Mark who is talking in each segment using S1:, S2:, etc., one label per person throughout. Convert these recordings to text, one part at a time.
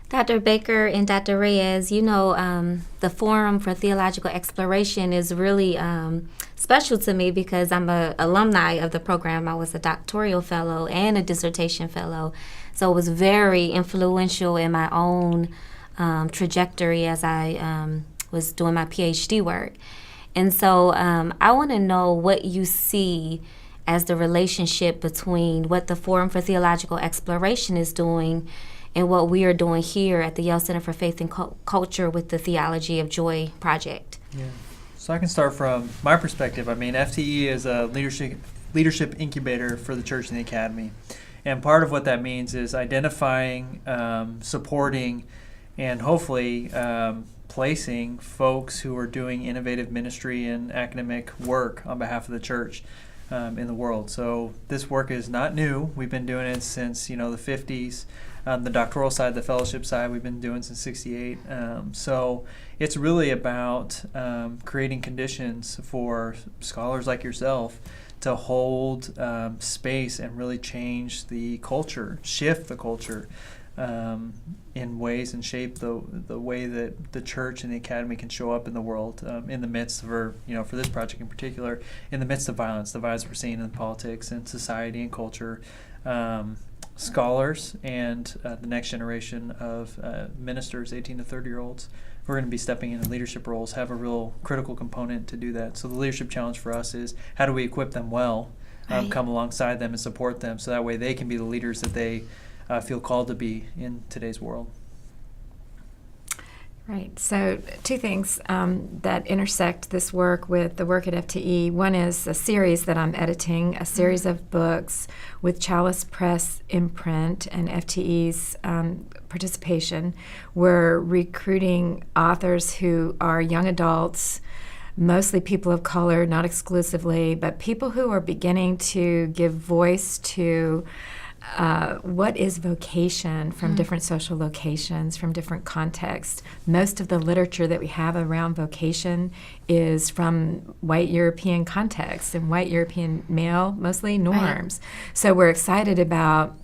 S1: Dr. Baker and Dr. Reyes, the Forum for Theological Exploration is really special to me because I'm an alumni of the program. I was a doctoral fellow and a dissertation fellow, so it was very influential in my own trajectory as I was doing my PhD work. And so I want to know what you see as the relationship between what the Forum for Theological Exploration is doing and what we are doing here at the Yale Center for Faith and Culture with the Theology of Joy project.
S2: Yeah. So I can start from my perspective. I mean, FTE is a leadership incubator for the church and the academy. And part of what that means is identifying, supporting, and hopefully placing folks who are doing innovative ministry and academic work on behalf of the church in the world. So this work is not new. We've been doing it since, the 50s. The doctoral side, the fellowship side, we've been doing since '68. So it's really about creating conditions for scholars like yourself to hold space and really change the culture, shift the culture in ways and shape the way that the church and the academy can show up in the world in the midst for this project in particular, in the midst of violence, the violence we're seeing in politics and society and culture. Scholars and the next generation of ministers, 18 to 30-year-olds, who are going to be stepping into leadership roles, have a real critical component to do that. So the leadership challenge for us is how do we equip them well, come alongside them and support them so that way they can be the leaders that they feel called to be in today's world.
S3: Right. So two things that intersect this work with the work at FTE. One is a series that I'm editing, a series of books with Chalice Press imprint and FTE's participation. We're recruiting authors who are young adults, mostly people of color, not exclusively, but people who are beginning to give voice to what is vocation from different social locations, from different contexts. Most of the literature that we have around vocation is from white European contexts and white European male, mostly norms. Right. So we're excited about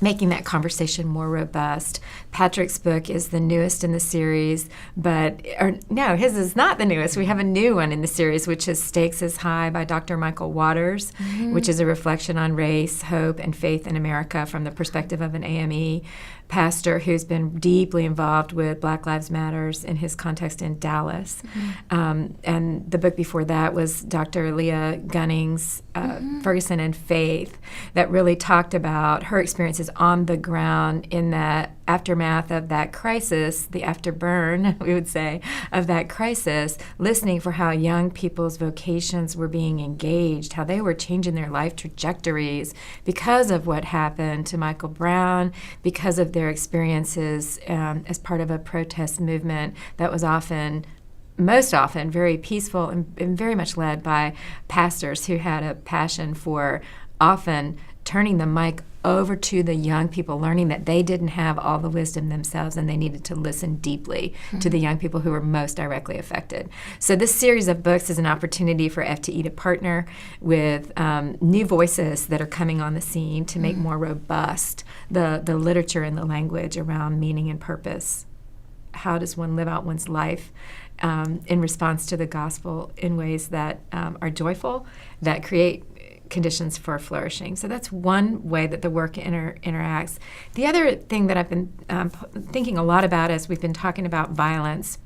S3: making that conversation more robust. Patrick's book is the newest in the series, his is not the newest. We have a new one in the series, which is Stakes is High by Dr. Michael Waters, which is a reflection on race, hope, and faith in America from the perspective of an AME pastor who's been deeply involved with Black Lives Matters in his context in Dallas. And the book before that was Dr. Leah Gunning's Ferguson and Faith, that really talked about her experiences on the ground in the aftermath of that crisis, the afterburn, we would say, of that crisis, listening for how young people's vocations were being engaged, how they were changing their life trajectories because of what happened to Michael Brown, because of their experiences as part of a protest movement that was most often very peaceful and very much led by pastors who had a passion for often turning the mic over to the young people, learning that they didn't have all the wisdom themselves and they needed to listen deeply to the young people who were most directly affected. So this series of books is an opportunity for FTE to partner with new voices that are coming on the scene to make more robust the literature and the language around meaning and purpose. How does one live out one's life in response to the gospel in ways that are joyful, that create conditions for flourishing? So that's one way that the work interacts. The other thing that I've been thinking a lot about as we've been talking about violence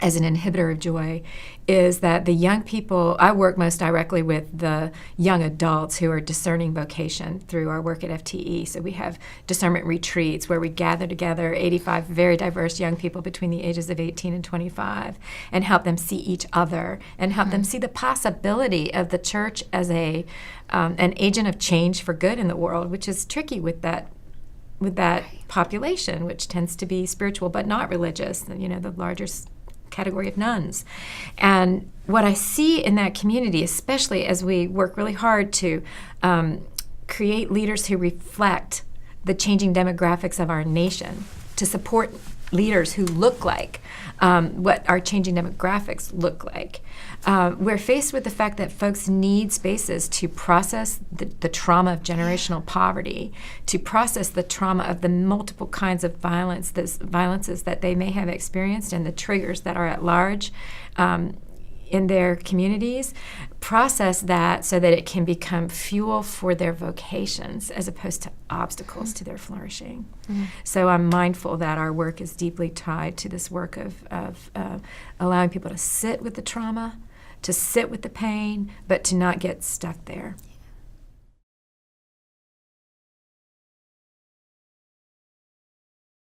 S3: as an inhibitor of joy is that the young people, I work most directly with the young adults who are discerning vocation through our work at FTE. So we have discernment retreats where we gather together 85 very diverse young people between the ages of 18 and 25 and help them see each other and help them see the possibility of the church as an agent of change for good in the world, which is tricky with that population, which tends to be spiritual but not religious, the larger category of nuns. And what I see in that community, especially as we work really hard to create leaders who reflect the changing demographics of our nation, to support leaders who look like, what our changing demographics look like. We're faced with the fact that folks need spaces to process the trauma of generational poverty, to process the trauma of the multiple kinds of violences that they may have experienced and the triggers that are at large in their communities, process that so that it can become fuel for their vocations as opposed to obstacles to their flourishing. So I'm mindful that our work is deeply tied to this work of allowing people to sit with the trauma, to sit with the pain, but to not get stuck there.